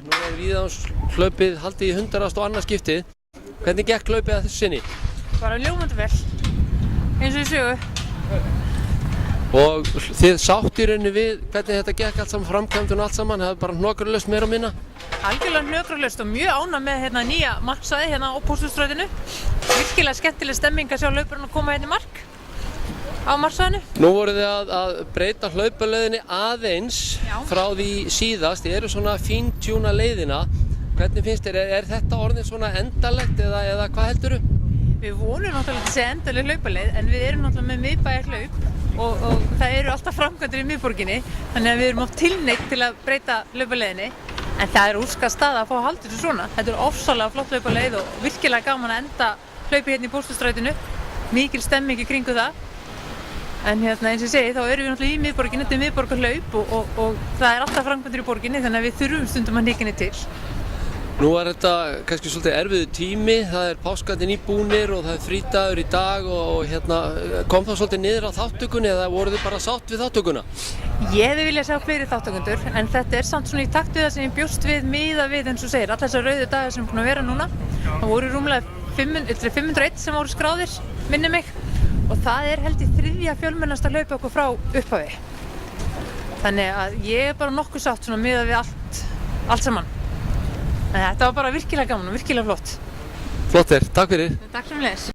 Nú víðanshlaupið haldið í 100. og annað skiptið. Hvernig gekk hlaupið að þessu sinni? Bara ljómandi vel, eins og í sögu. Og þið sátt í rauninni við hvernig þetta gekk allt saman, framkvæmdun allt saman, það bara hnökralaust meira og minna? Algjörlega hnökralaust og mjög ánægð með nýja marksvæði hérna á Pósthússtrætinu. Virkilega skemmtileg stemming að sjá hlauparinn að koma hérna í mark á marksvæðinu. Nú voruð þið að breyta hlaupaleiðinni aðeins frá því síðast. Þið eru svona að fíntjúna leiðina. Hvernig finnst þér, er þetta orðið svona endalegt eða hvað heldurðu? Við vonum náttúrulega að segja endaleg hlaupaleið en við erum náttúrulega með miðbæjarhlaup og það eru alltaf framkvæmdir í miðborginni þannig að við erum oft tilneytt til að breyta hlaupaleiðinni en það er úrskað staða að fá að halda þessu svona. Þetta er ofsalega flott hlaupaleið og virkilega gaman að enda hlaupið hérna í Pósthússtrætinu. Mikil stemming í kringu það. En eins og ég segi, þá erum við náttúrulega í miðborginni, þetta er miðborgarhlaup og það er alltaf framkvæmdir í borginni þannig að við þurfum stundum að hnika henni til. Nú var þetta kannski svolítið erfiður tími, það er páskandi nýbúnir og það er frídagur í dag og kom það svolítið niður á þáttökunni eða voruð þið bara sátt við þáttökuna? Ég hefði viljað sjá fleiri þáttökundur en þetta er samt svona í takt við það sem ég bjóst við miðað við eins og segir, allar þessar rauðu dagar sem er búin að vera núna. Það voru rúmlega 501 sem voru skráðir, minni mig, og það er held í 3. fjölmennasta hlaup okkur frá upphafi. Þannig að ég er bara nokkuð sátt svona miðað við allt saman. Þetta var bara virkilega gaman og virkilega flott. Flott takk fyrir. Takk sömuleiðis.